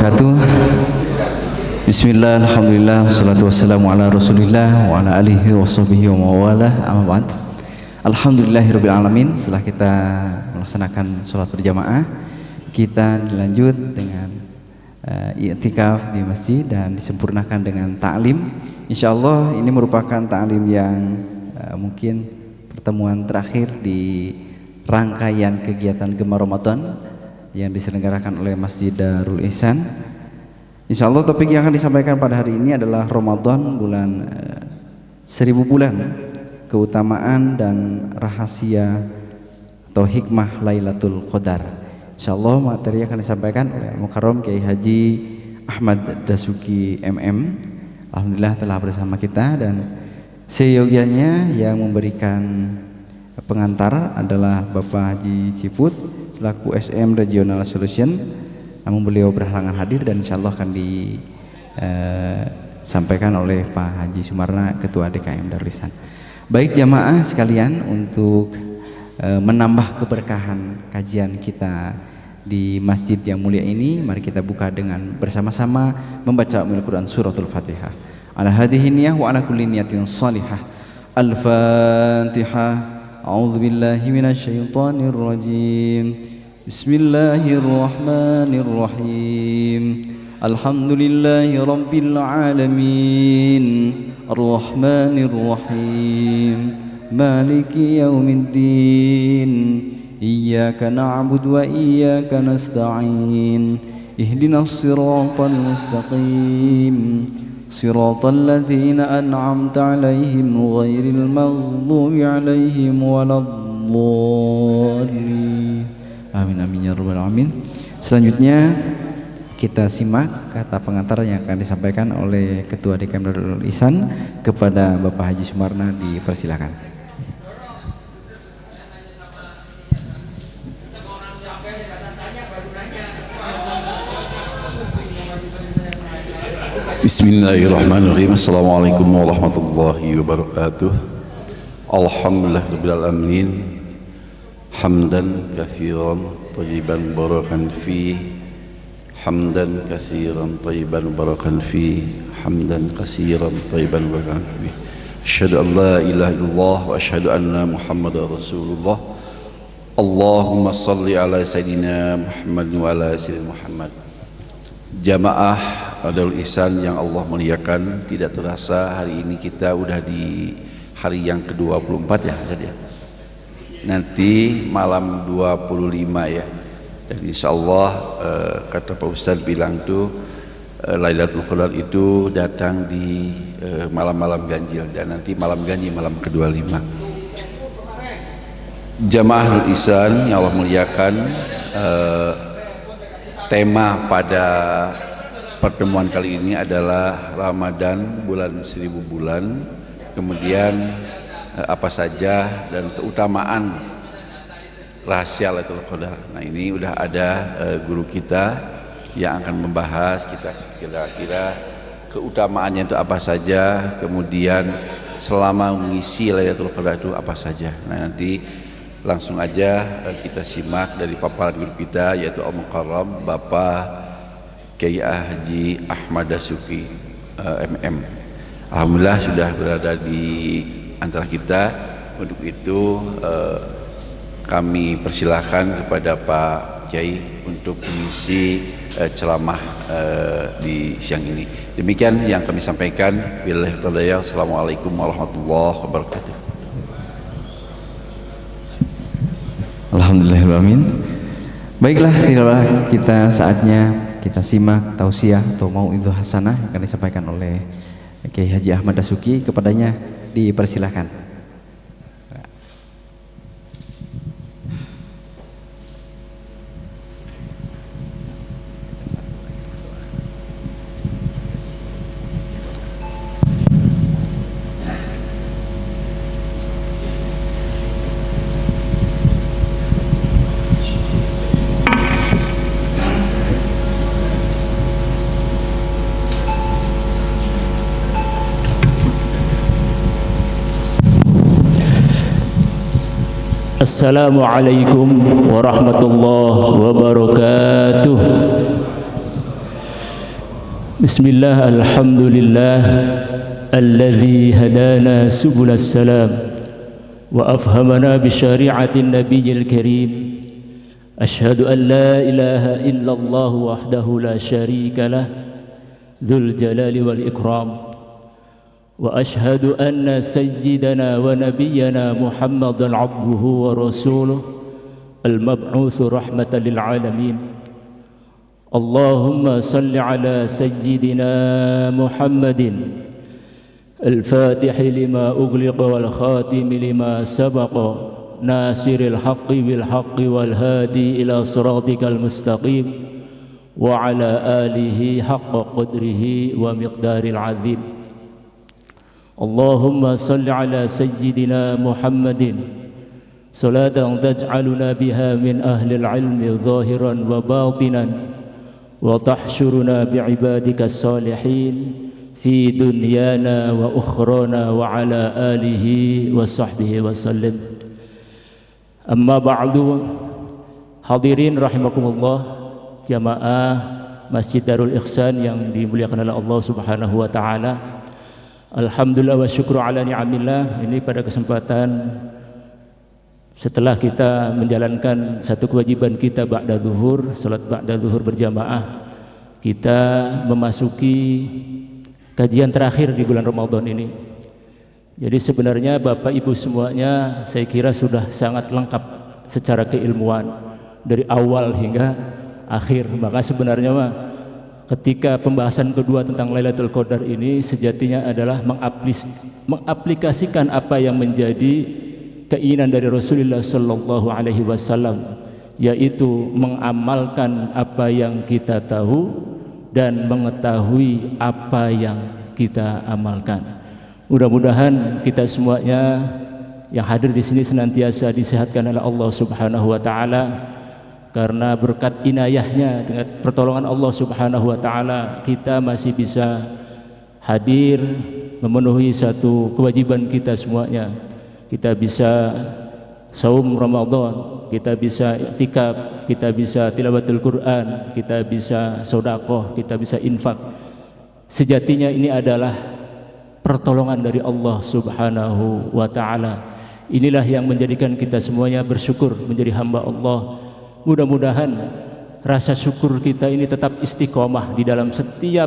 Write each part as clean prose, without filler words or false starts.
wabarakatuh. Bismillah, alhamdulillah, wassalatu wassalamu ala rasulillah wa ala alihi wa sahbihi wa mawalah, amma ba'd. Alhamdulillahirabbil alamin. Setelah kita melaksanakan sholat berjamaah, kita dilanjut dengan i'tikaf di masjid dan disempurnakan dengan ta'lim. Insyaallah ini merupakan ta'lim yang mungkin pertemuan terakhir di rangkaian kegiatan Gemar Ramadan yang diselenggarakan oleh Masjid Darul Ihsan. Insyaallah topik yang akan disampaikan pada hari ini adalah Ramadan, bulan 1000 bulan, keutamaan dan rahasia atau hikmah Lailatul Qadar. Insyaallah materi akan disampaikan oleh Al-Mukarram Kiai Haji Ahmad Dasuki MM. Alhamdulillah telah bersama kita, dan seyogianya yang memberikan pengantar adalah Bapak Haji Ciput selaku SM Regional Solution, namun beliau berhalangan hadir dan insyaallah akan disampaikan oleh Pak Haji Sumarna, Ketua DKM Darul Ihsan. Baik jamaah sekalian, untuk menambah keberkahan kajian kita di masjid yang mulia ini, mari kita buka dengan bersama-sama membaca Al-Quran Suratul Fatihah. Ala hadhihi niyah wa ala kulli niyatin salihah. Al-Fatihah. A'udzu billahi minasy syaithanir rajim. Bismillahirrahmanirrahim. Alhamdulillahi rabbil alamin. Arrahmanir rahim. Maliki yaumiddin. Iyyaka na'budu wa iyyaka nasta'in. Ihdinas siratal mustaqim. Siratal ladzina an'amta 'alaihim ghairil maghdubi 'alaihim waladdallin. Amin amin ya rabbal alamin. Selanjutnya kita simak kata pengantar yang akan disampaikan oleh Ketua DKM Darul Ihsan kepada Bapak Haji Sumarna, dipersilakan. Bismillahirrahmanirrahim. Assalamualaikum warahmatullahi wabarakatuh. Alhamdulillahirabbil alamin. Hamdan katsiran thayyiban barakan fi. Hamdan katsiran thayyiban barakan fi. Hamdan katsiran thayyiban barakan fi. Asyhadu an la ilaha illallah wa asyhadu anna Muhammadar Rasulullah. Allahumma shalli ala sayidina Muhammad wa ala sayyidina Muhammad. Jamaah Darul Ihsan yang Allah muliakan, tidak terasa hari ini kita udah di hari yang ke-24 ya Ustaz ya. Nanti malam 25 ya. Dan insyaallah kata Pak Ustaz bilang tuh Lailatul Qadar itu datang di malam-malam ganjil, dan nanti malam ganjil malam ke-25. Jamaah Darul Ihsan yang Allah muliakan, tema pada pertemuan kali ini adalah Ramadan, bulan 1000 bulan, kemudian apa saja dan keutamaan rahasia Lailatul Qadar. Nah ini udah ada guru kita yang akan membahas kita kira-kira keutamaannya itu apa saja, kemudian selama mengisi Lailatul Qadar itu apa saja. Nah nanti langsung aja kita simak dari paparan guru kita, yaitu Al-Mukarram Bapak Kiai Haji Ahmad Dasuki MM. Alhamdulillah sudah berada di antara kita. Untuk itu kami persilahkan kepada Pak Kiai untuk mengisi ceramah di siang ini. Demikian yang kami sampaikan. Billahi taufiq. Assalamualaikum warahmatullahi wabarakatuh. Alhamdulillahirrahmanirrahim. Baiklah, tidaklah kita saatnya kita simak tausiah atau mau'idhah hasanah yang akan disampaikan oleh Kiai Haji Ahmad Dasuki. Kepadanya dipersilahkan. Assalamualaikum warahmatullahi wabarakatuh. Bismillah, alhamdulillah alladhi hadana subul salam wa afhamana bi syari'atin nabiyil karim. Ashhadu an la ilaha illallah wahdahu la syarika lah dzul jalali wal ikram. Wa ashhadu anna sayyidana wa nabiyyana Muhammadan abduhu wa rasuluh al-mab'utsu rahmatan lil alamin. Allahumma salli ala sayyidina Muhammadin al-fatihi lima ughliqa wal khatimi lima sabaqa nasiril haqqi bil haqqi wal hadi ila siratikal mustaqim wa ala alihi haqqa qadrihi wa miqdaril azim. Allahumma salli ala sayyidina Muhammadin salatan taj'aluna biha min ahli al-ilmi zahiran wa batinan wa tahsyuruna bi'ibadika salihin fi dunyana wa ukhrana wa ala alihi wa sahbihi wa sallim. Amma ba'du, hadirin rahimakumullah, jamaah Masjid Darul Ihsan yang dimuliakan oleh Allah Subhanahu wa taala. Alhamdulillah wa syukru ala ni'amillah. Ini pada kesempatan setelah kita menjalankan satu kewajiban kita ba'da zuhur, salat ba'da zuhur berjamaah, kita memasuki kajian terakhir di bulan Ramadan ini. Jadi sebenarnya Bapak Ibu semuanya saya kira sudah sangat lengkap secara keilmuan dari awal hingga akhir. Maka sebenarnya ketika pembahasan kedua tentang Lailatul Qadar ini sejatinya adalah mengaplikasikan apa yang menjadi keinginan dari Rasulullah sallallahu alaihi wasallam, yaitu mengamalkan apa yang kita tahu dan mengetahui apa yang kita amalkan. Mudah-mudahan kita semuanya yang hadir di sini senantiasa disehatkan oleh Allah Subhanahu wa taala, karena berkat inayahnya dengan pertolongan Allah Subhanahu wa taala kita masih bisa hadir memenuhi satu kewajiban kita semuanya. Kita bisa saum Ramadan, kita bisa i'tikaf, kita bisa tilawatul Quran, kita bisa sedekah, kita bisa infak. Sejatinya ini adalah pertolongan dari Allah Subhanahu wa taala. Inilah yang menjadikan kita semuanya bersyukur menjadi hamba Allah. Mudah-mudahan rasa syukur kita ini tetap istiqomah di dalam setiap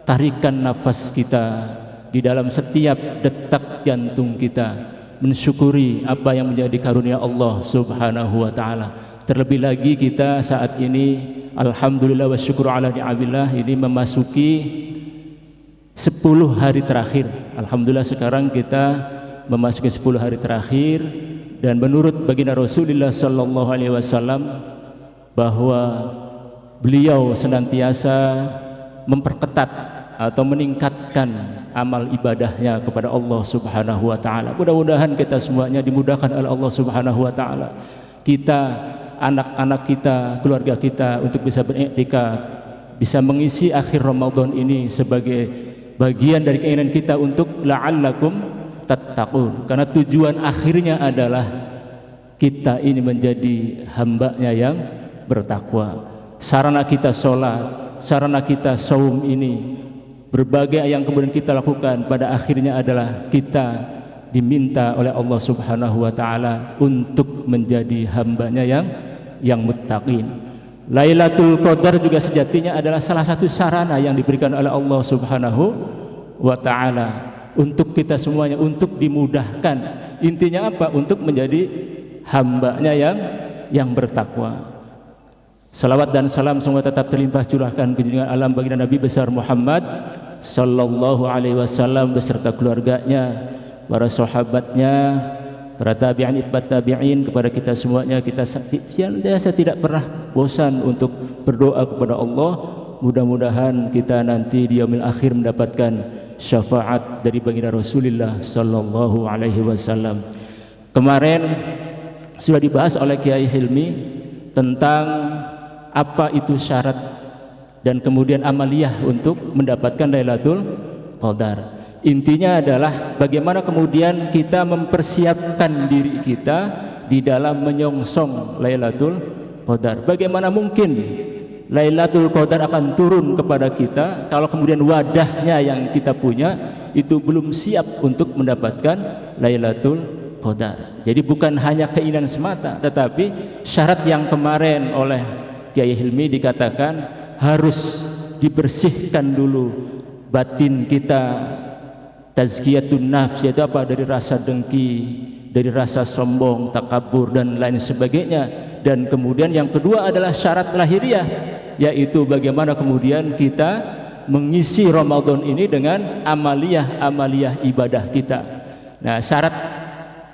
tarikan nafas kita, di dalam setiap detak jantung kita, mensyukuri apa yang menjadi karunia Allah Subhanahu wa taala. Terlebih lagi kita saat ini alhamdulillah wa syukur ala ni'amillah ini memasuki 10 hari terakhir. Alhamdulillah sekarang kita memasuki 10 hari terakhir, dan menurut baginda Rasulullah sallallahu alaihi wasallam bahwa beliau senantiasa memperketat atau meningkatkan amal ibadahnya kepada Allah Subhanahu wa taala. Mudah-mudahan kita semuanya dimudahkan oleh Allah Subhanahu wa taala. Kita, anak-anak kita, keluarga kita untuk bisa beriktikaf, bisa mengisi akhir Ramadan ini sebagai bagian dari keinginan kita untuk la'allakum tattaqun, karena tujuan akhirnya adalah kita ini menjadi hambanya yang bertakwa. Sarana kita sholat, sarana kita saum ini, berbagai yang kemudian kita lakukan pada akhirnya adalah kita diminta oleh Allah Subhanahu wa taala untuk menjadi hambanya yang muttaqin. Lailatul Qadar juga sejatinya adalah salah satu sarana yang diberikan oleh Allah Subhanahu wa taala untuk kita semuanya, untuk dimudahkan. Intinya apa? Untuk menjadi hambanya yang bertakwa. Salawat dan salam semoga tetap terlimpah curahkan ke junjungan alam baginda Nabi besar Muhammad sallallahu alaihi wasallam beserta keluarganya, para sahabatnya, para tabi'in, itbat tabi'in, kepada kita semuanya. Kita senantiasa tidak pernah bosan untuk berdoa kepada Allah. Mudah-mudahan kita nanti di yaumil akhir mendapatkan syafaat dari baginda Rasulullah sallallahu alaihi wasallam. Kemarin sudah dibahas oleh Kiai Hilmi tentang apa itu syarat dan kemudian amaliyah untuk mendapatkan Lailatul Qadar. Intinya adalah bagaimana kemudian kita mempersiapkan diri kita di dalam menyongsong Lailatul Qadar. Bagaimana mungkin Lailatul Qadar akan turun kepada kita kalau kemudian wadahnya yang kita punya itu belum siap untuk mendapatkan Lailatul Qadar. Jadi bukan hanya keinginan semata, tetapi syarat yang kemarin oleh Kiai Hilmi dikatakan harus dibersihkan dulu batin kita, tazkiyatun nafs, yaitu apa? Dari rasa dengki, dari rasa sombong, takabur dan lain sebagainya. Dan kemudian yang kedua adalah syarat lahiriah, yaitu bagaimana kemudian kita mengisi Ramadan ini dengan amaliyah ibadah kita. Nah, syarat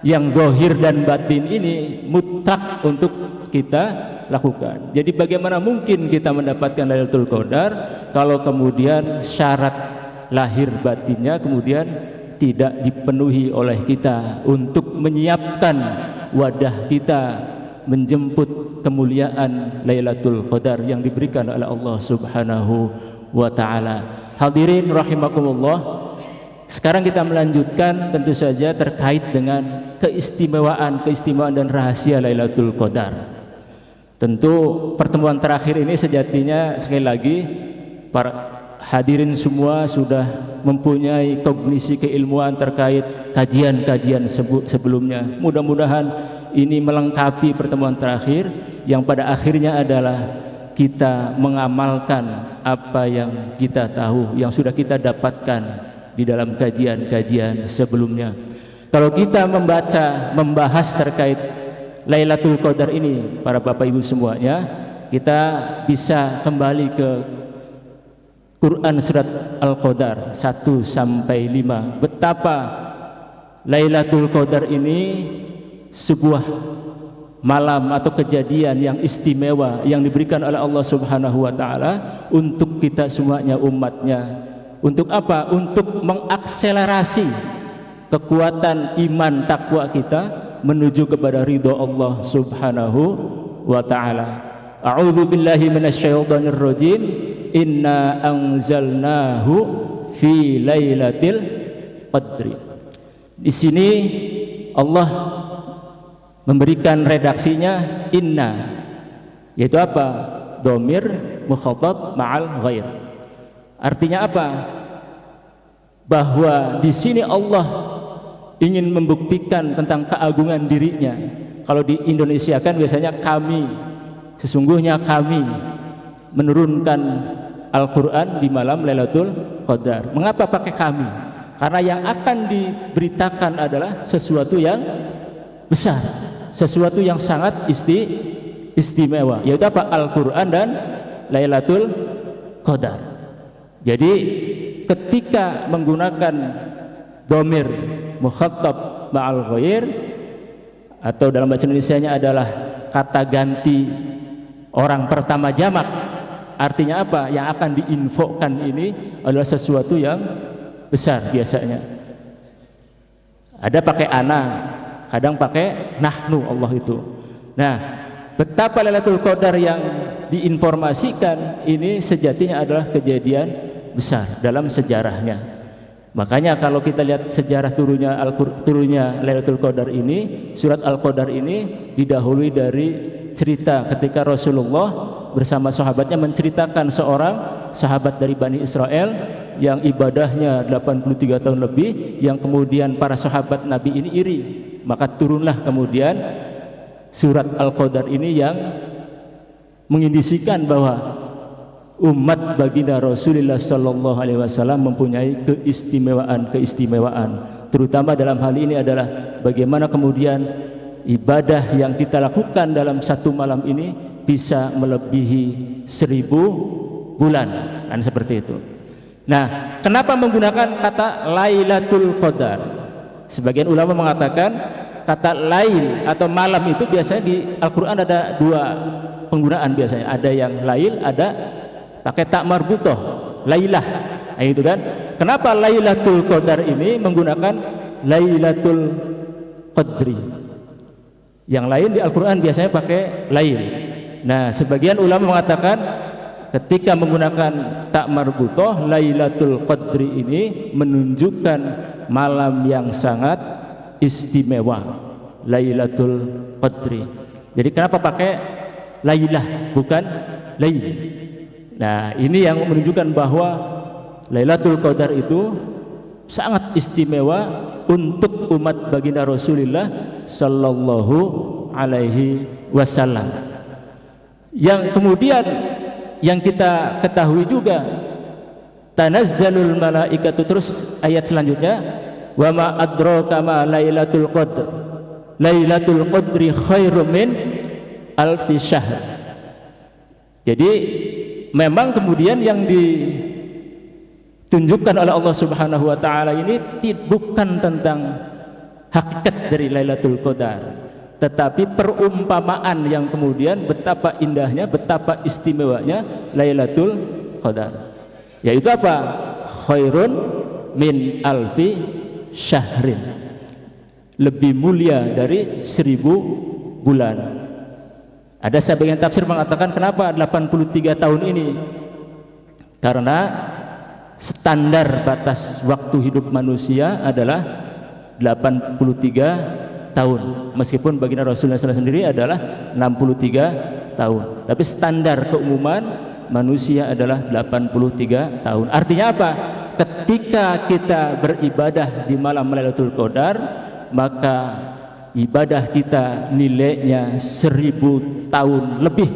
yang zahir dan batin ini mutlak untuk kita lakukan. Jadi bagaimana mungkin kita mendapatkan Lailatul Qadar kalau kemudian syarat lahir batinnya kemudian tidak dipenuhi oleh kita untuk menyiapkan wadah kita menjemput kemuliaan Lailatul Qadar yang diberikan oleh Allah Subhanahu wa taala. Hadirin rahimakumullah. Sekarang kita melanjutkan tentu saja terkait dengan keistimewaan dan rahasia Lailatul Qadar. Tentu pertemuan terakhir ini sejatinya sekali lagi para hadirin semua sudah mempunyai kognisi keilmuan terkait kajian-kajian sebelumnya. Mudah-mudahan ini melengkapi pertemuan terakhir yang pada akhirnya adalah kita mengamalkan apa yang kita tahu, yang sudah kita dapatkan di dalam kajian-kajian sebelumnya. Kalau kita membahas terkait Lailatul Qadar ini, para Bapak Ibu semuanya, kita bisa kembali ke Quran surat Al-Qadar 1 sampai 5. Betapa Lailatul Qadar ini sebuah malam atau kejadian yang istimewa yang diberikan oleh Allah Subhanahu wa taala untuk kita semuanya umatnya. Untuk apa? Untuk mengakselerasi kekuatan iman takwa kita menuju kepada ridha Allah Subhanahu wa taala. A'udzu billahi minasyaitonir rajim. Inna anzalnahu fi lailatul qadri. Di sini Allah memberikan redaksinya inna, yaitu apa? Dhamir mukhatab ma'al ghair. Artinya apa? Bahwa di sini Allah ingin membuktikan tentang keagungan dirinya. Kalau di Indonesia kan biasanya kami, sesungguhnya kami menurunkan Al-Quran di malam Lailatul Qadar. Mengapa pakai kami? Karena yang akan diberitakan adalah sesuatu yang besar, sesuatu yang sangat istimewa, yaitu apa? Al-Quran dan Lailatul Qadar. Jadi ketika menggunakan dhamir mukhatab ma'al ghair, atau dalam bahasa Indonesianya adalah kata ganti orang pertama jamak, artinya apa? Yang akan diinfokan ini adalah sesuatu yang besar. Biasanya ada pakai ana, kadang pakai nahnu, Allah itu. Nah, betapa Lailatul Qadar yang diinformasikan ini sejatinya adalah kejadian besar dalam sejarahnya. Makanya kalau kita lihat sejarah turunnya Lailatul Qadar ini, surat Al-Qadar ini didahului dari cerita ketika Rasulullah bersama sahabatnya menceritakan seorang sahabat dari Bani Israel yang ibadahnya 83 tahun lebih, yang kemudian para sahabat Nabi ini iri. Maka turunlah kemudian surat Al-Qadar ini yang mengindisikan bahwa umat baginda Rasulullah sallallahu alaihi wasallam mempunyai keistimewaan, terutama dalam hal ini adalah bagaimana kemudian ibadah yang kita lakukan dalam satu malam ini bisa melebihi 1000 bulan, kan seperti itu. Nah, kenapa menggunakan kata Lailatul Qadar? Sebagian ulama mengatakan kata lail atau malam itu biasanya di Al-Quran ada dua penggunaan biasanya. Ada yang lail, ada pakai tak marbutoh, lailah, itu kan. Kenapa Lailatul Qadar ini menggunakan Lailatul Qadri? Yang lain di Al-Quran biasanya pakai lail. Nah, sebagian ulama mengatakan ketika menggunakan tak marbutoh, Lailatul Qadri ini menunjukkan malam yang sangat istimewa, Lailatul Qadri. Jadi kenapa pakai lailah bukan lail? Nah, ini yang menunjukkan bahwa Lailatul Qadar itu sangat istimewa untuk umat baginda Rasulullah sallallahu alaihi wasallam. Yang kemudian yang kita ketahui juga, tanazzalul malaikatu, terus ayat selanjutnya, wa ma adraka ma lailatul qadr, lailatul qadri khairum min alfi syahr. Jadi memang kemudian yang ditunjukkan oleh Allah Subhanahu wa taala ini bukan tentang hakikat dari Lailatul Qadar, tetapi perumpamaan yang kemudian betapa indahnya, betapa istimewanya Lailatul Qadar. Yaitu apa? Khairun min alfi syahrin. Lebih mulia dari 1000 bulan. Ada sebagian tafsir mengatakan kenapa 83 tahun ini? Karena standar batas waktu hidup manusia adalah 83 tahun. Meskipun baginda Rasulullah SAW sendiri adalah 63 tahun. Tapi standar keumuman manusia adalah 83 tahun. Artinya apa? Ketika kita beribadah di malam Lailatul Qadar, maka ibadah kita nilainya 1000 tahun lebih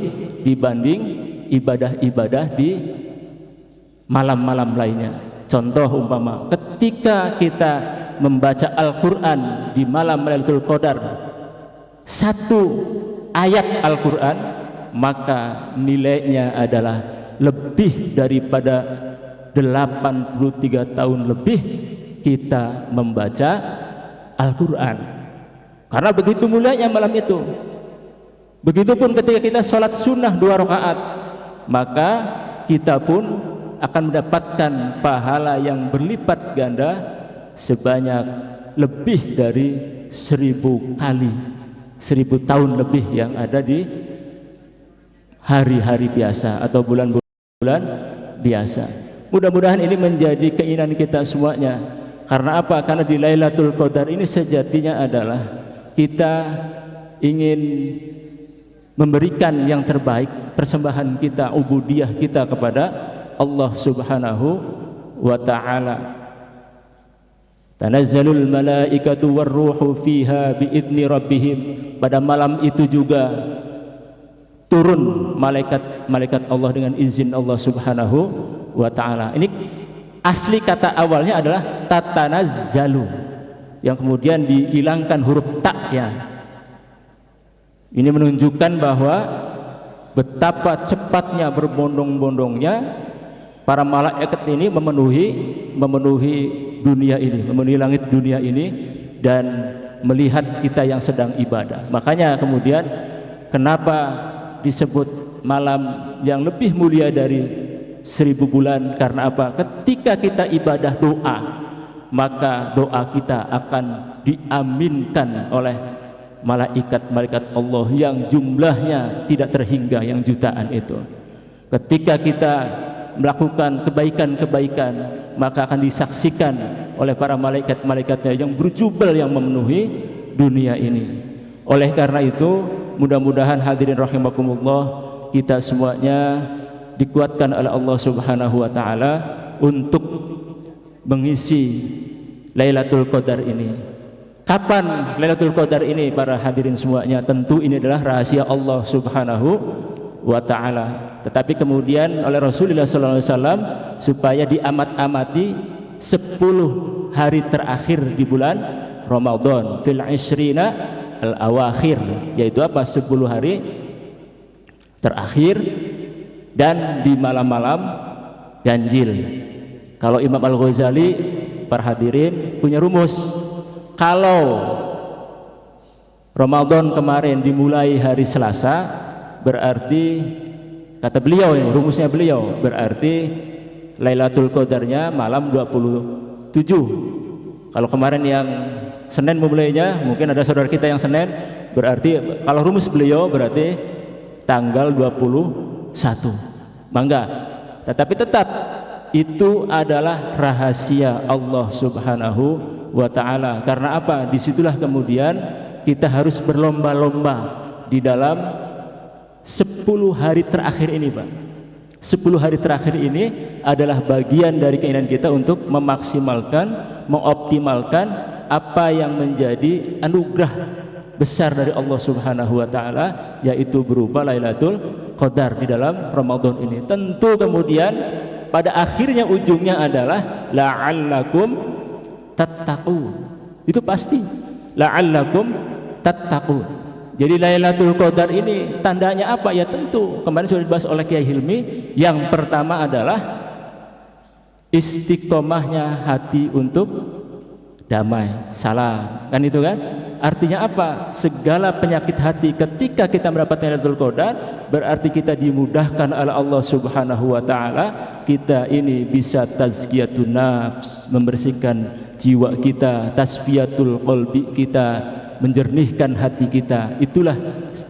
dibanding ibadah-ibadah di malam-malam lainnya. Contoh umpama ketika kita membaca Al-Quran di malam Lailatul Qadar, satu ayat Al-Quran, maka nilainya adalah lebih daripada 83 tahun lebih kita membaca Al-Quran. Karena begitu mulianya malam itu. Begitupun ketika kita sholat sunnah 2 rakaat, maka kita pun akan mendapatkan pahala yang berlipat ganda sebanyak lebih dari 1000 kali, 1000 tahun lebih yang ada di hari-hari biasa atau bulan-bulan biasa. Mudah-mudahan ini menjadi keinginan kita semuanya. Karena apa? Karena di Lailatul Qadar ini sejatinya adalah kita ingin memberikan yang terbaik, persembahan kita, ubudiyah kita kepada Allah Subhanahu wa ta'ala. Tanazzalul malaikatu warruhu fiha biidni rabbihim. Pada malam itu juga turun malaikat Allah dengan izin Allah Subhanahu wa ta'ala. Ini asli kata awalnya adalah tatanazzalu, yang kemudian dihilangkan huruf ta-nya. Ini menunjukkan bahwa betapa cepatnya berbondong-bondongnya para malaikat ini memenuhi dunia ini, memenuhi langit dunia ini dan melihat kita yang sedang ibadah. Makanya kemudian kenapa disebut malam yang lebih mulia dari 1000 bulan? Karena apa? Ketika kita ibadah doa, maka doa kita akan diaminkan oleh malaikat-malaikat Allah yang jumlahnya tidak terhingga, yang jutaan itu. Ketika kita melakukan kebaikan-kebaikan, maka akan disaksikan oleh para malaikat-malaikatnya yang berjubel, yang memenuhi dunia ini. Oleh karena itu, mudah-mudahan hadirin rahimakumullah, kita semuanya dikuatkan oleh Allah Subhanahu wa ta'ala untuk mengisi Lailatul Qadar ini. Kapan Lailatul Qadar ini para hadirin semuanya? Tentu ini adalah rahasia Allah Subhanahu wa ta'ala. Tetapi kemudian oleh Rasulullah SAW supaya diamat-amati 10 hari terakhir di bulan Ramadan, fil ishrina al-awakhir, yaitu apa? 10 hari terakhir dan di malam-malam ganjil. Kalau Imam Al-Ghazali, para hadirin, punya rumus. Kalau Ramadan kemarin dimulai hari Selasa, berarti kata beliau, rumusnya beliau, berarti Lailatul Qadarnya malam 27. Kalau kemarin yang Senin memulainya, mungkin ada saudara kita yang Senin, berarti kalau rumus beliau berarti tanggal 21. Bangga. Tetapi tetap itu adalah rahasia Allah Subhanahu wa ta'ala. Karena apa? Disitulah kemudian kita harus berlomba-lomba di dalam 10 hari terakhir ini, Pak. 10 hari terakhir ini adalah bagian dari keinginan kita untuk memaksimalkan, mengoptimalkan apa yang menjadi anugerah besar dari Allah Subhanahu wa taala, yaitu berupa Lailatul Qadar di dalam Ramadan ini. Tentu kemudian pada akhirnya ujungnya adalah la'allakum tattaqun. Itu pasti. La'allakum tattaqun. Jadi Lailatul Qadar ini tandanya apa? Ya tentu kemarin sudah dibahas oleh Kiai Hilmi. Yang pertama adalah istiqomahnya hati untuk damai, salam, kan itu kan? Artinya apa? Segala penyakit hati ketika kita mendapatkan Lailatul Qadar berarti kita dimudahkan oleh Allah Subhanahu wa taala. Kita ini bisa tazkiyatun nafs, membersihkan jiwa kita, tasfiyatul qalbi kita, menjernihkan hati kita. Itulah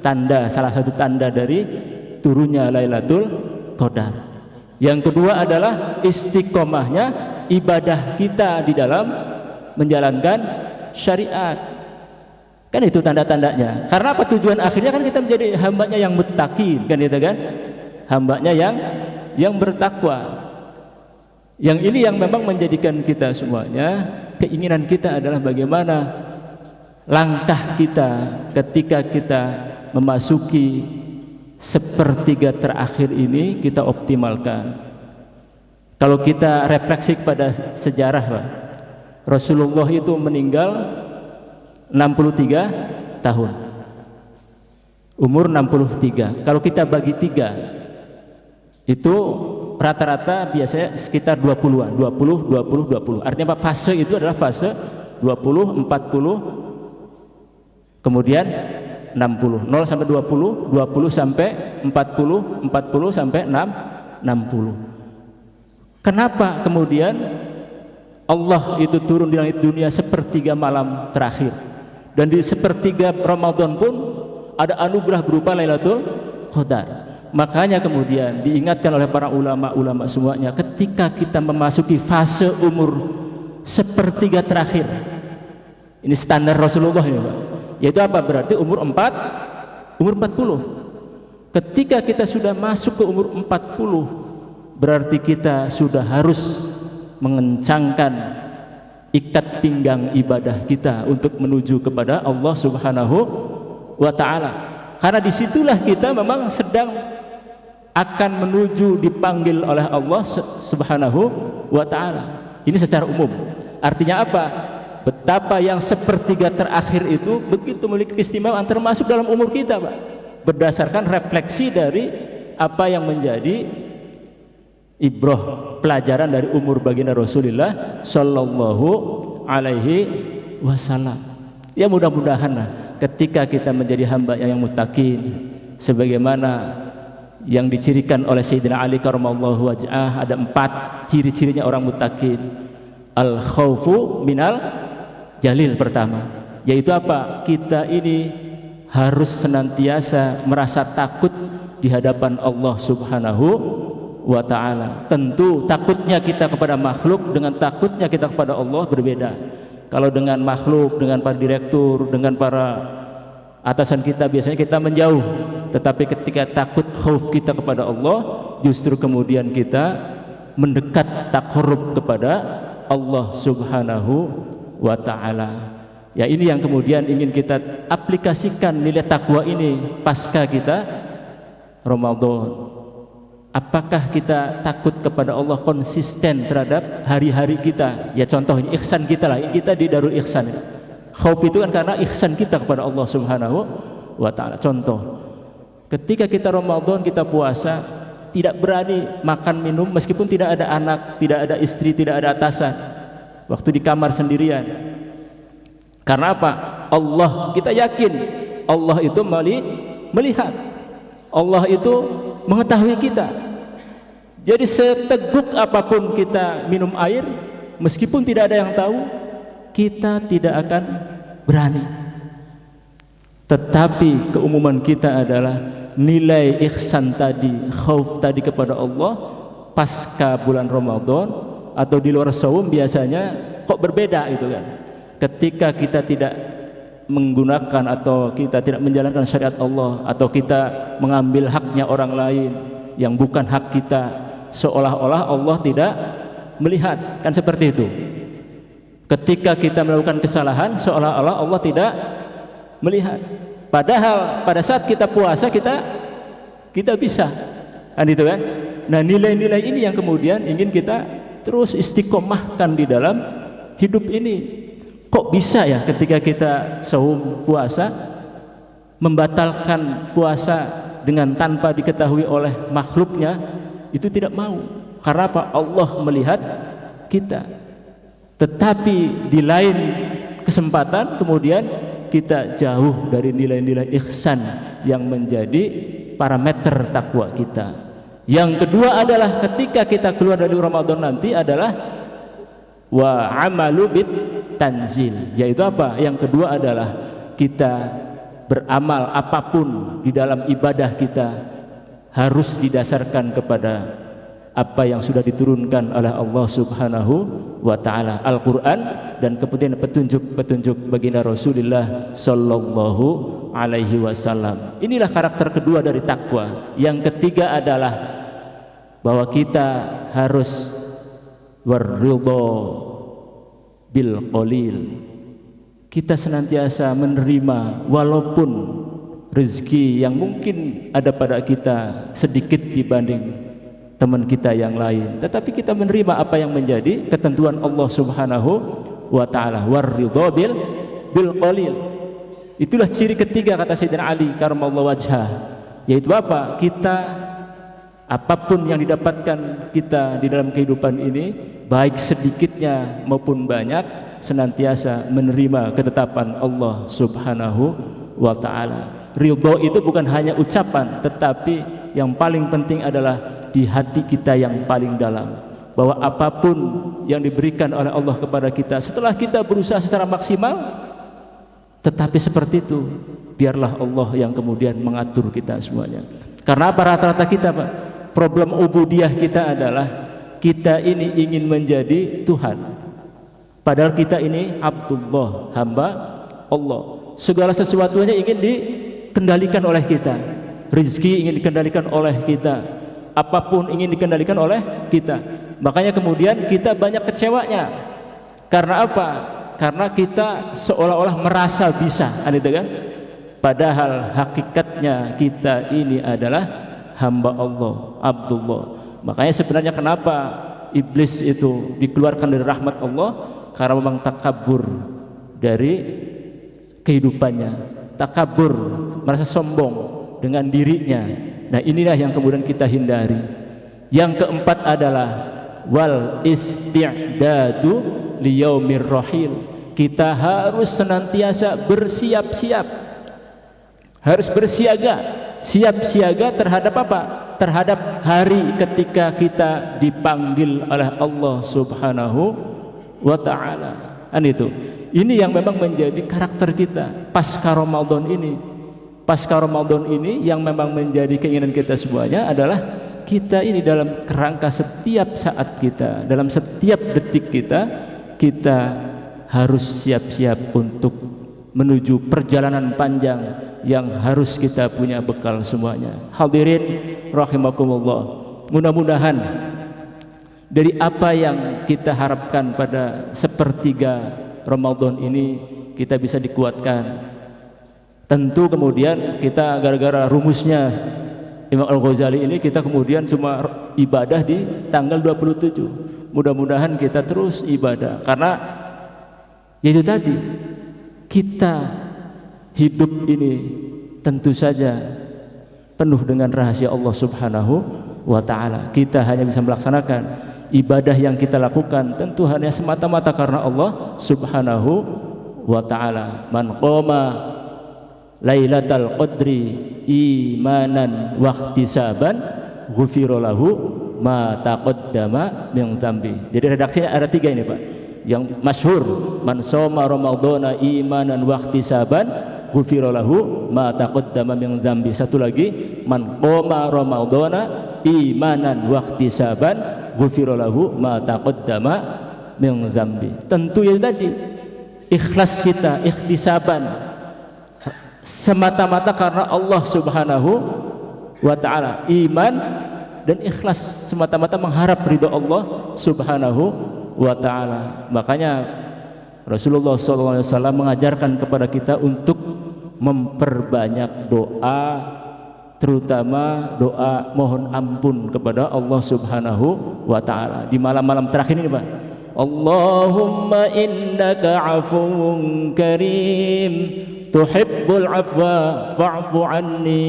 tanda, salah satu tanda dari turunnya Lailatul Qadar. Yang kedua adalah istiqomahnya ibadah kita di dalam menjalankan syariat. Kan itu tanda-tandanya. Karena apa? Tujuan akhirnya kan kita menjadi hambanya yang muttaqin, kan itu kan? Hambanya yang bertakwa. Yang ini yang memang menjadikan kita semuanya, keinginan kita adalah bagaimana langkah kita ketika kita memasuki sepertiga terakhir ini kita optimalkan. Kalau kita refleksi pada sejarah, Pak, Rasulullah itu meninggal 63 tahun, umur 63. Kalau kita bagi 3 itu rata-rata biasanya sekitar 20-an, 20, 20, 20. Artinya apa? Fase itu adalah fase 20, 40, kemudian 60. 0 sampai 20, 20 sampai 40, 40 sampai 60. Kenapa kemudian Allah itu turun di langit dunia sepertiga malam terakhir, dan di sepertiga Ramadan pun ada anugerah berupa Lailatul Qadar. Makanya kemudian diingatkan oleh para ulama-ulama semuanya, ketika kita memasuki fase umur sepertiga terakhir, ini standar Rasulullah ini, Pak, yaitu apa? Berarti umur 40. Ketika kita sudah masuk ke umur 40, berarti kita sudah harus mengencangkan ikat pinggang ibadah kita untuk menuju kepada Allah Subhanahu wa ta'ala. Karena disitulah kita memang sedang akan menuju dipanggil oleh Allah Subhanahu wa ta'ala. Ini secara umum. Artinya apa? Betapa yang sepertiga terakhir itu begitu memiliki keistimewaan, termasuk dalam umur kita, Pak, berdasarkan refleksi dari apa yang menjadi ibrah, pelajaran dari umur baginda Rasulullah Sallallahu Alaihi Wasallam. Ya mudah-mudahan lah ketika kita menjadi hamba yang muttaqin, sebagaimana yang dicirikan oleh Sayyidina Ali karramallahu wajhah, ada 4 ciri-cirinya orang muttaqin. Al khaufu minal jalil pertama, yaitu apa? Kita ini harus senantiasa merasa takut di hadapan Allah Subhanahu wa ta'ala. Tentu takutnya kita kepada makhluk dengan takutnya kita kepada Allah berbeda. Kalau dengan makhluk, dengan para direktur, dengan para atasan kita, biasanya kita menjauh. Tetapi ketika takut khauf kita kepada Allah, justru kemudian kita mendekat, takarrub kepada Allah Subhanahu wa ta'ala. Ya, ini yang kemudian ingin kita aplikasikan nilai takwa ini pasca kita Ramadan. Apakah kita takut kepada Allah konsisten terhadap hari-hari kita? Ya contoh ini ihsan kita lah, kita di Darul Ihsan. Khauf itu kan karena ihsan kita kepada Allah Subhanahu wa ta'ala. Contoh, ketika kita Ramadan, kita puasa, tidak berani makan minum meskipun tidak ada anak, tidak ada istri, tidak ada atasan, waktu di kamar sendirian. Karena apa? Allah, kita yakin Allah itu melihat, Allah itu mengetahui kita. Jadi seteguk apapun kita minum air, meskipun tidak ada yang tahu, kita tidak akan berani. Tetapi keumuman kita adalah nilai ihsan tadi, khauf tadi kepada Allah pasca bulan Ramadan atau di luar saum biasanya kok berbeda itu kan. Ketika kita tidak menggunakan atau kita tidak menjalankan syariat Allah, atau kita mengambil haknya orang lain, yang bukan hak kita, seolah-olah Allah tidak melihat, kan seperti itu. Ketika kita melakukan kesalahan, seolah-olah Allah tidak melihat. Padahal pada saat kita puasa kita bisa, kan itu kan. Nah, nilai-nilai ini yang kemudian ingin kita terus istiqomahkan di dalam hidup ini. Kok bisa ya ketika kita saum puasa membatalkan puasa dengan tanpa diketahui oleh makhluknya, itu tidak mau. Karena apa? Allah melihat kita. Tetapi di lain kesempatan kemudian kita jauh dari nilai-nilai ihsan yang menjadi parameter takwa kita. Yang kedua adalah ketika kita keluar dari Ramadan nanti adalah wa amalu bit tanzil, yaitu apa? Yang kedua adalah kita beramal apapun di dalam ibadah kita harus didasarkan kepada apa yang sudah diturunkan oleh Allah Subhanahu wa taala, Al-Qur'an, dan kemudian petunjuk-petunjuk baginda Rasulullah sallallahu alaihi wasallam. Inilah karakter kedua dari takwa. Yang ketiga adalah bahwa kita harus warridha bil qalil. Kita senantiasa menerima walaupun rezeki yang mungkin ada pada kita sedikit dibanding teman kita yang lain, tetapi kita menerima apa yang menjadi ketentuan Allah Subhanahu wa taala, warridha bil qalil. Itulah ciri ketiga kata Sayyidina Ali karramallahu wajhah, yaitu apa? Kita apapun yang didapatkan kita di dalam kehidupan ini, baik sedikitnya maupun banyak, senantiasa menerima ketetapan Allah Subhanahu wa taala. Ridho itu bukan hanya ucapan, tetapi yang paling penting adalah di hati kita yang paling dalam, bahwa apapun yang diberikan oleh Allah kepada kita, setelah kita berusaha secara maksimal, tetapi seperti itu biarlah Allah yang kemudian mengatur kita semuanya. Karena apa? Rata-rata kita, Pak, problem ubudiyah kita adalah kita ini ingin menjadi Tuhan, padahal kita ini Abdullah, hamba Allah. Segala sesuatunya ingin dikendalikan oleh kita, rezeki ingin dikendalikan oleh kita, apapun ingin dikendalikan oleh kita. Makanya kemudian kita banyak kecewanya. Karena apa? Karena kita seolah-olah merasa bisa, itu kan? Padahal hakikatnya kita ini adalah hamba Allah, Abdullah. Makanya sebenarnya kenapa iblis itu dikeluarkan dari rahmat Allah? Karena memang takabur dari kehidupannya, takabur, merasa sombong dengan dirinya. Nah, inilah yang kemudian kita hindari. Yang keempat adalah wal isti'dadu liyaumir rahil. Kita harus senantiasa bersiap-siap, harus bersiaga, siap-siaga terhadap apa? Terhadap hari ketika kita dipanggil oleh Allah Subhanahu wa ta'ala. Itu. Ini yang memang menjadi karakter kita pasca Ramadan ini. Pasca Ramadan ini yang memang menjadi keinginan kita semuanya adalah kita ini dalam kerangka setiap saat kita, dalam setiap detik kita harus siap-siap untuk menuju perjalanan panjang yang harus kita punya bekal semuanya. Hadirin rahimakumullah, mudah-mudahan dari apa yang kita harapkan pada sepertiga Ramadan ini kita bisa dikuatkan. Tentu kemudian kita gara-gara rumusnya Imam Al-Ghazali ini kita kemudian cuma ibadah di tanggal 27. Mudah-mudahan kita terus ibadah, karena yaitu tadi kita hidup ini tentu saja penuh dengan rahasia Allah Subhanahu wa ta'ala. Kita hanya bisa melaksanakan ibadah yang kita lakukan tentu hanya semata-mata karena Allah Subhanahu wa ta'ala. Man qoma Lailatul Qadri imanan wa ihtisaban ghufira lahu ma taqaddama min dzambi. Jadi redaksinya ada 3 ini, Pak. Yang masyhur, man shoma ramadhana imanan wa ihtisaban ghufira lahu ma taqaddama min dzambi. Satu lagi, man qoma ramadhana imanan wa ihtisaban ghufira lahu ma taqaddama min dzambi. Tentu yang tadi ikhlas kita, ihtisaban, semata-mata karena Allah Subhanahu wa ta'ala, iman dan ikhlas semata-mata mengharap ridha Allah Subhanahu wa taala. Makanya Rasulullah SAW mengajarkan kepada kita untuk memperbanyak doa, terutama doa mohon ampun kepada Allah Subhanahu wa taala di malam-malam terakhir ini, Pak. Allahumma innaka afuwun karim tuhibbul afwa fa'fu anni.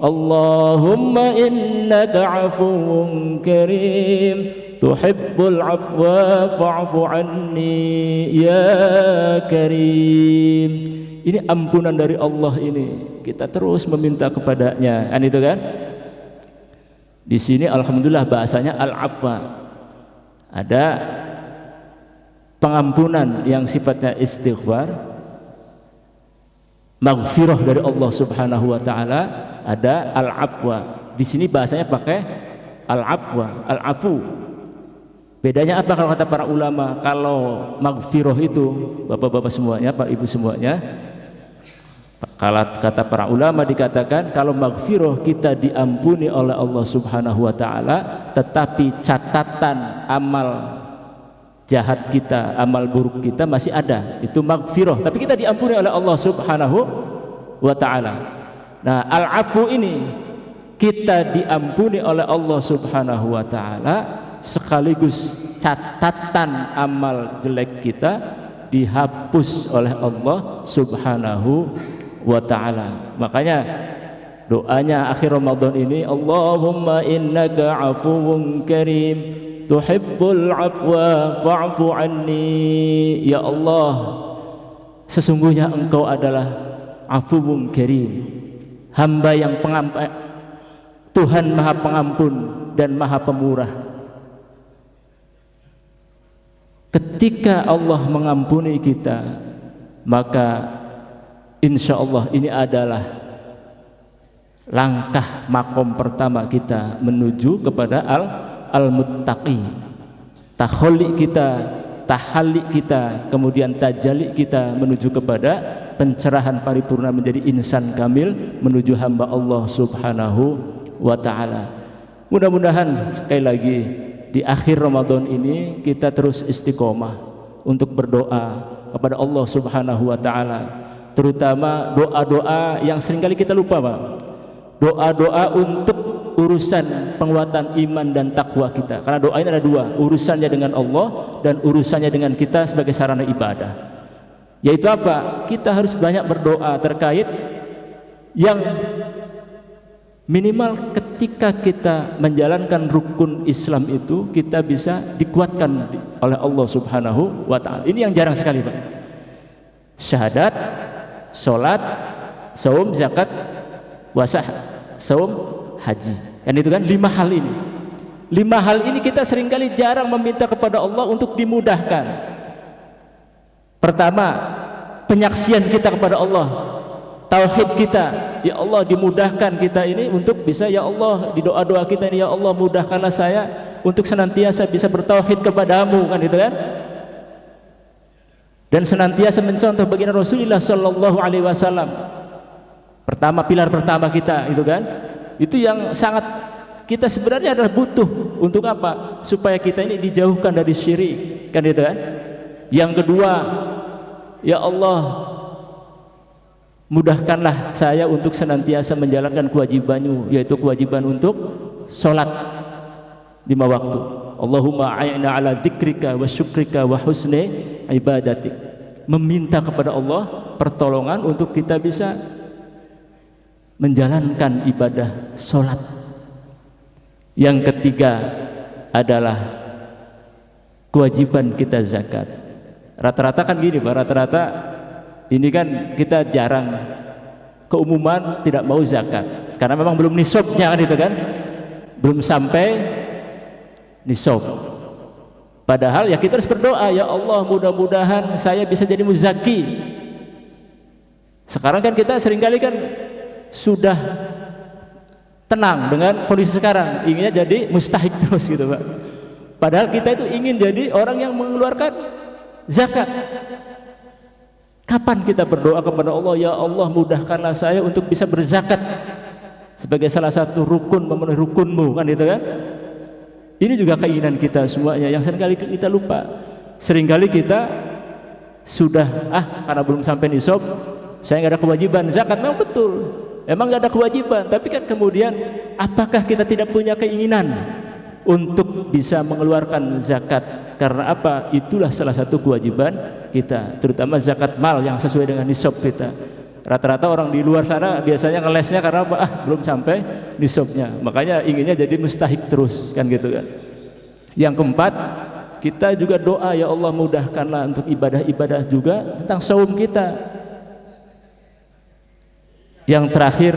Allahumma innaka afuwun karim tuhibbul afwa fa'fu anni ya karim. Ini ampunan dari Allah ini. Kita terus meminta kepadanya. Kan itu kan? Di sini alhamdulillah bahasanya al-afwa. Ada pengampunan yang sifatnya istighfar, maghfirah dari Allah Subhanahu wa taala, ada al-afwa. Di sini bahasanya pakai al-afwa, al-afu. Bedanya apa kalau kata para ulama? Kalau maghfirah itu, bapak-bapak semuanya, Pak Ibu semuanya, kalau kata para ulama dikatakan kalau maghfirah kita diampuni oleh Allah Subhanahu wa taala, tetapi catatan amal jahat kita, amal buruk kita masih ada. Itu maghfirah, tapi kita diampuni oleh Allah Subhanahu wa taala. Nah, al-afu ini kita diampuni oleh Allah Subhanahu wa taala, sekaligus catatan amal jelek kita dihapus oleh Allah Subhanahu wa ta'ala. Makanya doanya akhir Ramadan ini, Allahumma innaka afuwun karim tuhibbul afwa fa'fu anni. Ya Allah, sesungguhnya engkau adalah afuwun karim, hamba yang pengampun, Tuhan maha pengampun dan maha pemurah. Ketika Allah mengampuni kita, maka insya Allah ini adalah langkah makom pertama kita menuju kepada al-muttaqi. Tahalli kita, tahalli kita, kemudian tajalli kita menuju kepada pencerahan paripurna menjadi insan kamil, menuju hamba Allah Subhanahu wa ta'ala. Mudah-mudahan sekali lagi di akhir Ramadan ini kita terus istiqomah untuk berdoa kepada Allah Subhanahu wa ta'ala, terutama doa-doa yang seringkali kita lupa, Pak. Doa-doa untuk urusan penguatan iman dan takwa kita. Karena doa ini ada dua, urusannya dengan Allah dan urusannya dengan kita sebagai sarana ibadah. Yaitu apa? Kita harus banyak berdoa terkait yang minimal ketika kita menjalankan rukun Islam itu kita bisa dikuatkan oleh Allah Subhanahu wa ta'ala. Ini yang jarang sekali, Pak. Syahadat, sholat, saum, zakat, puasa, saum, haji. Kan itu kan 5 hal ini. 5 hal ini kita seringkali jarang meminta kepada Allah untuk dimudahkan. Pertama, penyaksian kita kepada Allah. Tauhid kita, ya Allah dimudahkan kita ini untuk bisa, ya Allah di doa-doa kita ini, ya Allah mudahkanlah saya untuk senantiasa bisa bertauhid kepadamu, kan itu kan? Dan senantiasa mencontoh baginda Rasulullah Sallallahu Alaihi Wasallam. Pertama, pilar pertama kita itu kan, itu yang sangat kita sebenarnya adalah butuh untuk apa? Supaya kita ini dijauhkan dari syirik, kan itu kan? Yang kedua, ya Allah mudahkanlah saya untuk senantiasa menjalankan kewajibanmu, yaitu kewajiban untuk sholat 5 waktu. Allahumma a'inna ala dzikrika wa syukrika wa husni ibadatik. Meminta kepada Allah pertolongan untuk kita bisa menjalankan ibadah sholat. Yang ketiga adalah kewajiban kita zakat. Rata-rata kan gini, Pak, rata-rata ini kan kita jarang, keumuman tidak mau zakat karena memang belum nisabnya, kan itu kan, belum sampai nisab. Padahal ya kita harus berdoa, ya Allah mudah-mudahan saya bisa jadi muzaki. Sekarang kan kita seringkali kan sudah tenang dengan kondisi sekarang, inginnya jadi mustahik terus gitu, Pak. Padahal kita itu ingin jadi orang yang mengeluarkan zakat. Kapan kita berdoa kepada Allah, ya Allah mudahkanlah saya untuk bisa berzakat sebagai salah satu rukun memenuhi rukunmu, kan itu kan. Ini juga keinginan kita semuanya yang seringkali kita lupa. Seringkali kita sudah karena belum sampai nisab saya nggak ada kewajiban zakat. Memang betul, emang nggak ada kewajiban, tapi kan kemudian apakah kita tidak punya keinginan untuk bisa mengeluarkan zakat? Karena apa? Itulah salah satu kewajiban kita, terutama zakat mal yang sesuai dengan nisab kita. Rata-rata orang di luar sana biasanya ngelesnya karena apa? Belum sampai nisabnya, makanya inginnya jadi mustahik terus, kan gitu kan. Yang keempat, kita juga doa, ya Allah mudahkanlah untuk ibadah-ibadah juga tentang saum kita. Yang terakhir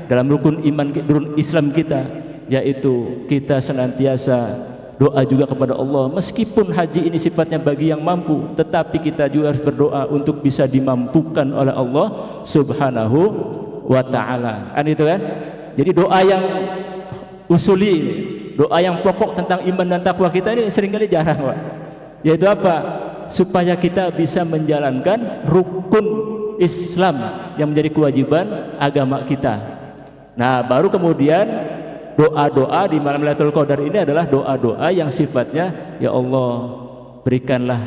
dalam rukun iman Islam kita, yaitu kita senantiasa doa juga kepada Allah. Meskipun haji ini sifatnya bagi yang mampu, tetapi kita juga harus berdoa untuk bisa dimampukan oleh Allah Subhanahu wa ta'ala, kan itu kan. Jadi doa yang usuli, doa yang pokok tentang iman dan takwa kita ini seringkali jarang, Pak. Yaitu apa? Supaya kita bisa menjalankan rukun Islam yang menjadi kewajiban agama kita. Nah, baru kemudian doa-doa di malam Lailatul Qadar ini adalah doa-doa yang sifatnya, ya Allah berikanlah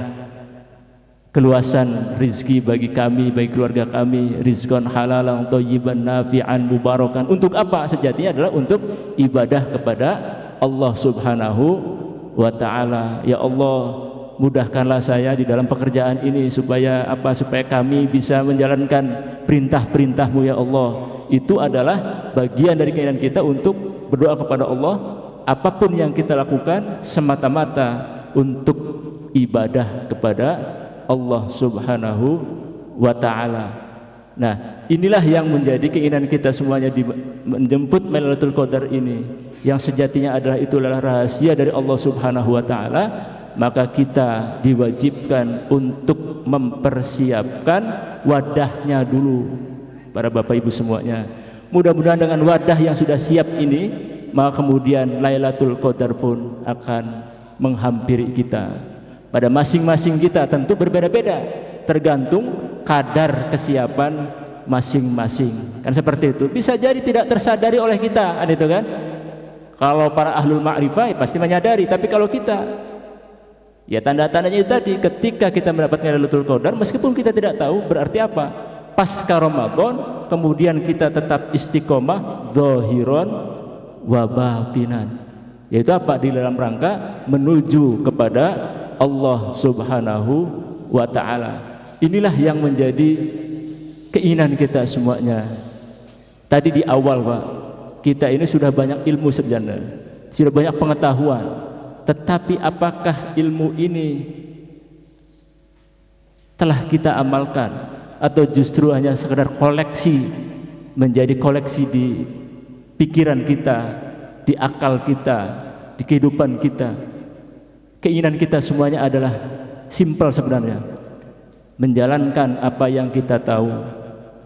keluasan rizki bagi kami, bagi keluarga kami, rizqan halalan thayyiban nafi'an mubarakan. Untuk apa? Sejatinya adalah untuk ibadah kepada Allah Subhanahu wa ta'ala. Ya Allah mudahkanlah saya di dalam pekerjaan ini supaya apa? Supaya kami bisa menjalankan perintah-perintahmu ya Allah. Itu adalah bagian dari keinginan kita untuk berdoa kepada Allah. Apapun yang kita lakukan semata-mata untuk ibadah kepada Allah Subhanahu wa ta'ala. Nah, inilah yang menjadi keinginan kita semuanya di menjemput Lailatul Qadar ini, yang sejatinya itulah rahasia dari Allah Subhanahu wa ta'ala. Maka kita diwajibkan untuk mempersiapkan wadahnya dulu, para bapak ibu semuanya. Mudah-mudahan dengan wadah yang sudah siap ini, maka kemudian Lailatul Qadar pun akan menghampiri kita. Pada masing-masing kita tentu berbeda-beda, tergantung kadar kesiapan masing-masing. Kan seperti itu. Bisa jadi tidak tersadari oleh kita, kan itu kan. Kalau para ahlul ma'rifah pasti menyadari, tapi kalau kita, ya tanda-tandanya itu tadi, ketika kita mendapatkan Lailatul Qadar meskipun kita tidak tahu, berarti apa? Pasca Ramadan kemudian kita tetap istiqomah zahiran wa batinan, yaitu apa? Di dalam rangka menuju kepada Allah Subhanahu wa ta'ala. Inilah yang menjadi keinginan kita semuanya. Tadi di awal, Pak, kita ini sudah banyak ilmu sebenarnya, sudah banyak pengetahuan, tetapi apakah ilmu ini telah kita amalkan, atau justru hanya sekedar koleksi, menjadi koleksi di pikiran kita, di akal kita, di kehidupan kita. Keinginan kita semuanya adalah simpel sebenarnya, menjalankan apa yang kita tahu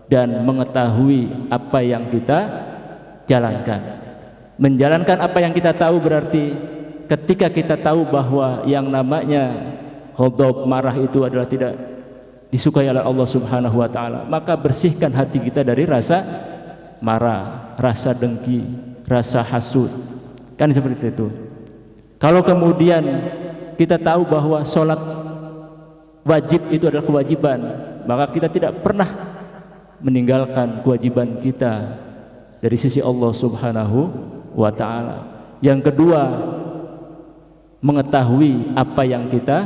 dan mengetahui apa yang kita jalankan. Menjalankan apa yang kita tahu berarti ketika kita tahu bahwa yang namanya ghadab, marah itu adalah tidak disukai oleh Allah Subhanahu wa ta'ala, maka bersihkan hati kita dari rasa marah, rasa dengki, rasa hasud, kan seperti itu. Kalau kemudian kita tahu bahwa sholat wajib itu adalah kewajiban, maka kita tidak pernah meninggalkan kewajiban kita dari sisi Allah Subhanahu wa ta'ala. Yang kedua, mengetahui apa yang kita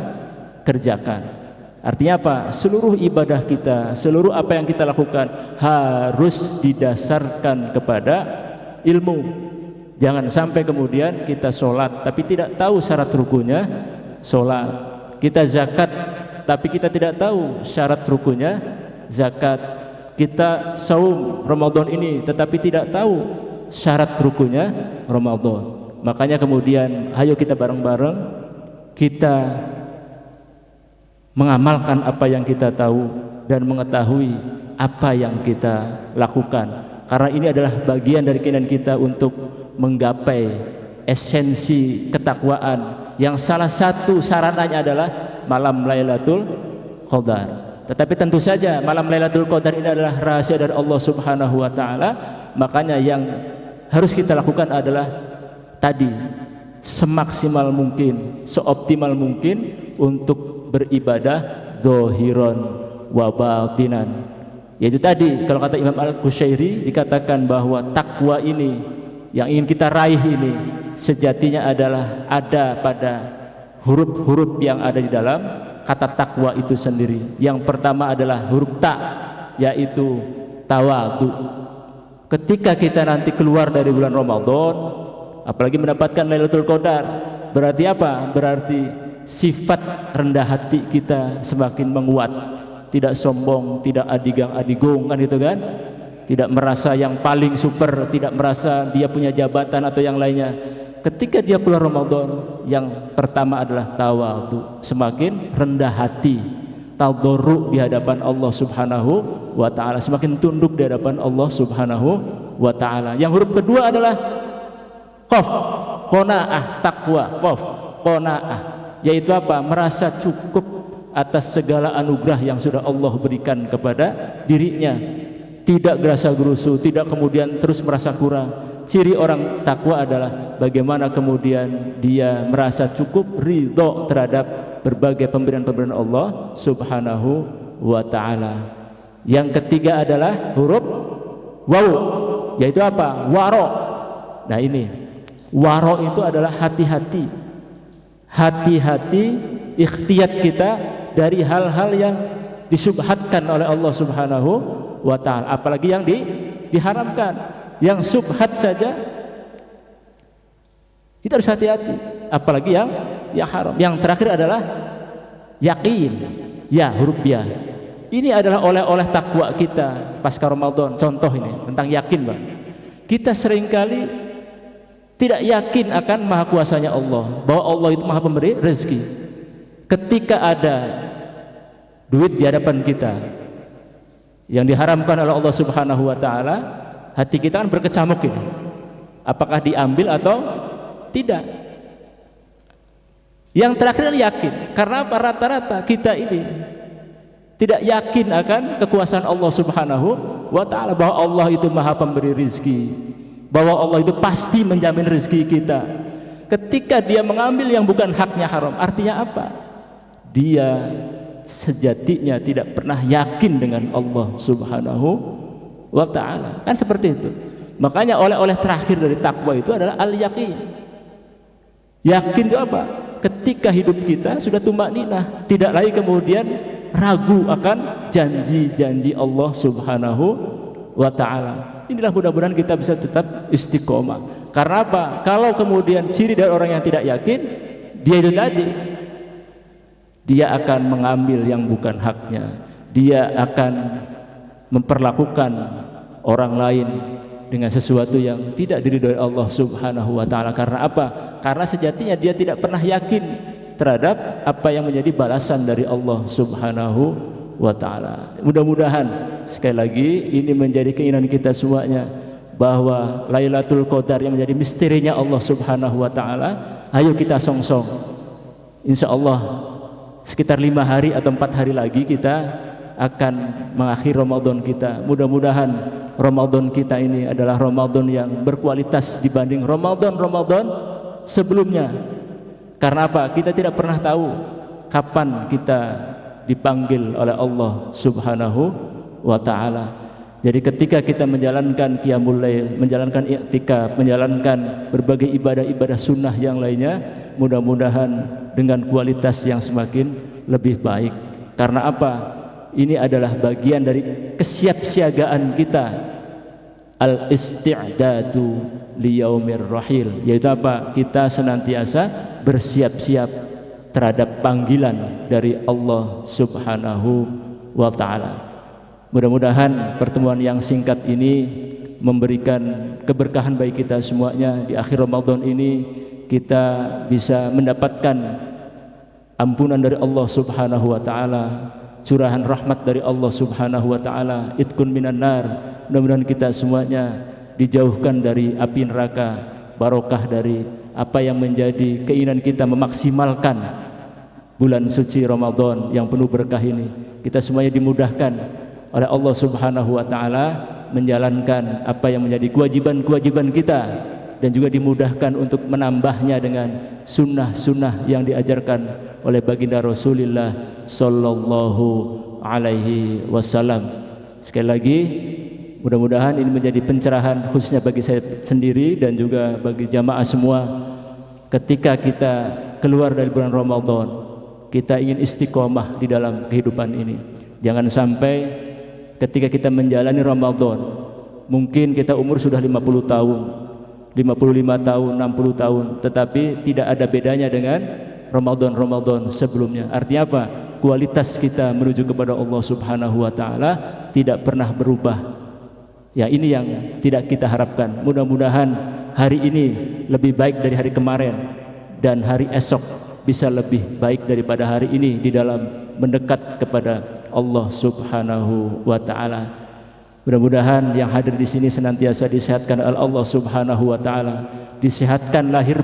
kerjakan. Artinya apa? Seluruh ibadah kita, seluruh apa yang kita lakukan harus didasarkan kepada ilmu. Jangan sampai kemudian kita sholat tapi tidak tahu syarat rukunya sholat, kita zakat tapi kita tidak tahu syarat rukunya zakat, kita saum Ramadan ini tetapi tidak tahu syarat rukunya Ramadan. Makanya kemudian ayo kita bareng-bareng kita mengamalkan apa yang kita tahu dan mengetahui apa yang kita lakukan, karena ini adalah bagian dari keinginan kita untuk menggapai esensi ketakwaan yang salah satu sarananya adalah malam Lailatul Qadar. Tetapi tentu saja malam Lailatul Qadar ini adalah rahasia dari Allah Subhanahu wa ta'ala. Makanya yang harus kita lakukan adalah tadi, semaksimal mungkin, seoptimal mungkin untuk beribadah zahiran wa batinan. Yaitu tadi kalau kata Imam Al-Qushairi dikatakan bahwa takwa ini yang ingin kita raih ini sejatinya adalah ada pada huruf-huruf yang ada di dalam kata takwa itu sendiri. Yang pertama adalah huruf ta, yaitu tawadhu. Ketika kita nanti keluar dari bulan Ramadan, apalagi mendapatkan Lailatul Qadar, berarti apa? Berarti sifat rendah hati kita semakin menguat. Tidak sombong, tidak adigang-adigong, kan itu kan? Tidak merasa yang paling super, tidak merasa dia punya jabatan atau yang lainnya. Ketika dia keluar Ramadan, yang pertama adalah tawadhu, semakin rendah hati, tadarru di hadapan Allah Subhanahu wa ta'ala, semakin tunduk di hadapan Allah Subhanahu wa ta'ala. Yang huruf kedua adalah qaf, qanaah, takwa, qaf, qanaah, yaitu apa? Merasa cukup atas segala anugerah yang sudah Allah berikan kepada dirinya, tidak gerasa gerusu, tidak kemudian terus merasa kurang. Ciri orang takwa adalah bagaimana kemudian dia merasa cukup, ridho terhadap berbagai pemberian-pemberian Allah Subhanahu wa ta'ala. Yang ketiga adalah huruf waw, yaitu apa? Waro. Nah ini waro itu adalah hati-hati, hati-hati ikhtiyat kita dari hal-hal yang disubhatkan oleh Allah Subhanahu wa ta'ala, apalagi yang diharamkan. Yang subhat saja kita harus hati-hati, apalagi yang haram. Yang terakhir adalah yakin, ya, huruf ya. Ini adalah oleh-oleh takwa kita pasca Ramadan. Contoh ini tentang yakin, Bang. Kita seringkali tidak yakin akan maha kuasanya Allah, bahwa Allah itu maha pemberi rezeki. Ketika ada duit di hadapan kita yang diharamkan oleh Allah Subhanahu wa ta'ala, hati kita kan berkecamuk ini, apakah diambil atau tidak. Yang terakhir yakin, karena apa? Rata-rata kita ini tidak yakin akan kekuasaan Allah Subhanahu wa ta'ala, bahwa Allah itu maha pemberi rizki, bahwa Allah itu pasti menjamin rezeki kita. Ketika dia mengambil yang bukan haknya haram, artinya apa? Dia sejatinya tidak pernah yakin dengan Allah Subhanahu wa ta'ala, kan seperti itu. Makanya oleh-oleh terakhir dari takwa itu adalah al-yakin. Yakin itu apa? Ketika hidup kita sudah tumakninah, tidak lagi kemudian ragu akan janji-janji Allah Subhanahu wa ta'ala. Inilah mudah-mudahan kita bisa tetap istiqomah. Karena apa? Kalau kemudian ciri dari orang yang tidak yakin, dia itu tadi, dia akan mengambil yang bukan haknya, dia akan memperlakukan orang lain dengan sesuatu yang tidak diridhoi Allah Subhanahu wa ta'ala. Karena apa? Karena sejatinya dia tidak pernah yakin terhadap apa yang menjadi balasan dari Allah Subhanahu wa ta'ala. Mudah-mudahan sekali lagi ini menjadi keinginan kita semuanya, bahwa Lailatul Qadar yang menjadi misterinya Allah Subhanahu wa ta'ala, ayo kita songsong. Insya Allah sekitar 5 hari atau 4 hari lagi kita akan mengakhiri Ramadan kita. Mudah-mudahan Ramadan kita ini adalah Ramadan yang berkualitas dibanding Ramadan sebelumnya. Karena apa? Kita tidak pernah tahu kapan kita dipanggil oleh Allah Subhanahu wa ta'ala. Jadi ketika kita menjalankan qiyamul lail, menjalankan i'tikaf, menjalankan berbagai ibadah-ibadah sunnah yang lainnya, mudah-mudahan dengan kualitas yang semakin lebih baik. Karena apa? Ini adalah bagian dari kesiapsiagaan kita, al-isti'dadu liyaumir rahil, yaitu apa? Kita senantiasa bersiap-siap terhadap panggilan dari Allah Subhanahu wa ta'ala. Mudah-mudahan pertemuan yang singkat ini memberikan keberkahan bagi kita semuanya. Di akhir Ramadan ini kita bisa mendapatkan ampunan dari Allah Subhanahu wa ta'ala, curahan rahmat dari Allah Subhanahu wa ta'ala, itqun minan nar. Mudah-mudahan kita semuanya dijauhkan dari api neraka, barokah dari apa yang menjadi keinginan kita memaksimalkan bulan suci Ramadan yang penuh berkah ini. Kita semuanya dimudahkan oleh Allah Subhanahu wa ta'ala menjalankan apa yang menjadi kewajiban-kewajiban kita, dan juga dimudahkan untuk menambahnya dengan sunnah-sunnah yang diajarkan oleh baginda Rasulullah sallallahu alaihi wasallam. Sekali lagi, mudah-mudahan ini menjadi pencerahan khususnya bagi saya sendiri dan juga bagi jamaah semua. Ketika kita keluar dari bulan Ramadan, kita ingin istiqomah di dalam kehidupan ini. Jangan sampai ketika kita menjalani Ramadan, mungkin kita umur sudah 50 tahun, 55 tahun, 60 tahun, tetapi tidak ada bedanya dengan Ramadan sebelumnya. Artinya apa? Kualitas kita menuju kepada Allah Subhanahu wa taala tidak pernah berubah. Ya, ini yang tidak kita harapkan. Mudah-mudahan hari ini lebih baik dari hari kemarin, dan hari esok bisa lebih baik daripada hari ini di dalam mendekat kepada Allah Subhanahu wa taala. Mudah-mudahan yang hadir di sini senantiasa disehatkan oleh Allah Subhanahu wa taala, disehatkan lahir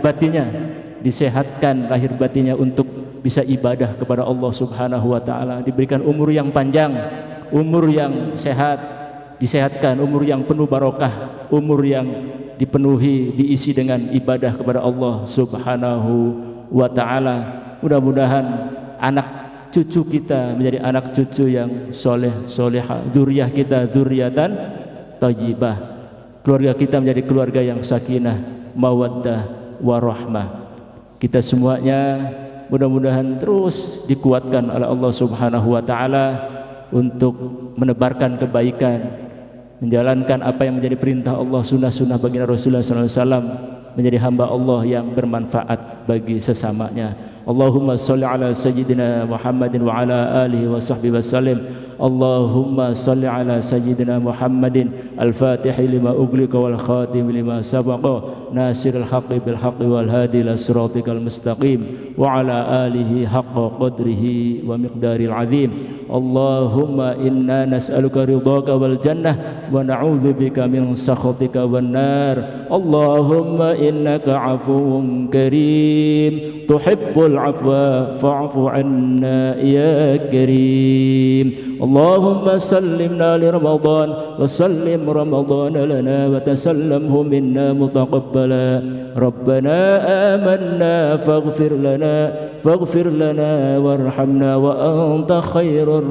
batinnya untuk bisa ibadah kepada Allah Subhanahu wa taala, diberikan umur yang panjang, umur yang sehat, disehatkan umur yang penuh barokah, umur yang dipenuhi diisi dengan ibadah kepada Allah Subhanahu wa taala. Mudah-mudahan anak cucu kita menjadi anak cucu yang soleh soleha, dzurriyyah kita dzurriyyatan thayyibah, keluarga kita menjadi keluarga yang sakinah, mawaddah, warahmah. Kita semuanya mudah-mudahan terus dikuatkan oleh Allah Subhanahu wa taala untuk menebarkan kebaikan, menjalankan apa yang menjadi perintah Allah, sunnah-sunnah baginda Rasulullah SAW, menjadi hamba Allah yang bermanfaat bagi sesamanya. Allahumma salli ala sayyidina Muhammadin wa ala alihi wa sahbihi wa sallim. Allahumma salli ala sayyidina Muhammadin al-fatihi lima ughliqa wal khatim lima sabaqa nasiril haqqi bil haqqi wal hadi ila siratikal mustaqim wa ala alihi haqqa qadrihi wa miqdaril azim. Allahumma inna nas'aluka ridhaka wal jannah wa na'udzu bika min sakhatika wan nar. Allahumma innaka 'afuwwun karim tuhibbul 'afwa fa'fu 'anna ya karim. Allahumma sallimna li Ramadan wa sallim Ramadan lana wa tasallamhu minna mutaqabbala. Rabbana amanna faghfir lana warhamna wa anta khairur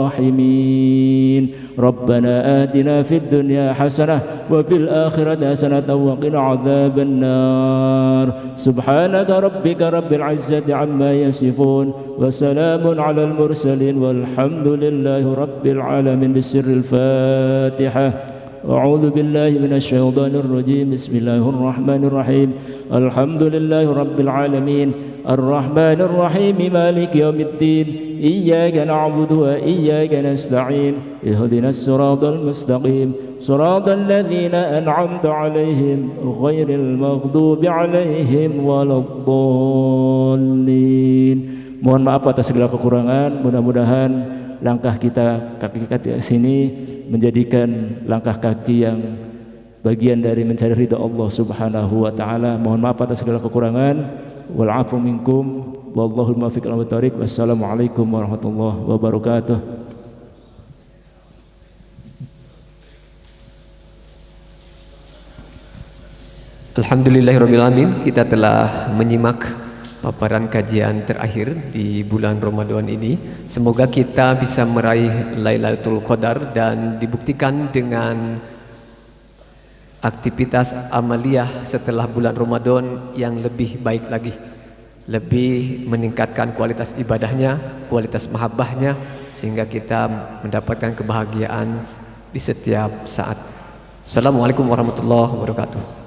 rahimin. Rabbana atina fid dunya hasanah wa fil akhirati hasanah wa qina adzaban nar. Subhanaka rabbika rabbil izzati amma yasifun wa salamun alal mursalin walhamdulillahi rabbil alamin. Bisirril Fatihah. A'udzu billahi minasy syaithanir rajim. Bismillahir rahmanir rahim. Alhamdulillahi rabbil alamin. Ar-rahmanir rahim. Maliki yaumiddin. Iyyaka na'budu wa iyyaka nasta'in. Ihdinas siratal mustaqim. Siratal ladzina an'amta 'alaihim ghairil maghdubi 'alaihim waladdallin. Mohon maaf atas segala kekurangan. Mudah-mudahan langkah kita, kaki kita sini menjadikan langkah kaki yang bagian dari mencari ridha Allah Subhanahu wa taala. Mohon maaf atas segala kekurangan. Wal 'afu minkum wallahul muwaffiq ila thariq. Wassalamualaikum warahmatullahi wabarakatuh. Alhamdulillahirabbil alamin. Kita telah menyimak paparan kajian terakhir di bulan Ramadan ini. Semoga kita bisa meraih Lailatul Qadar dan dibuktikan dengan aktivitas amaliyah setelah bulan Ramadan yang lebih baik lagi, lebih meningkatkan kualitas ibadahnya, kualitas mahabbahnya, sehingga kita mendapatkan kebahagiaan di setiap saat. Assalamualaikum warahmatullahi wabarakatuh.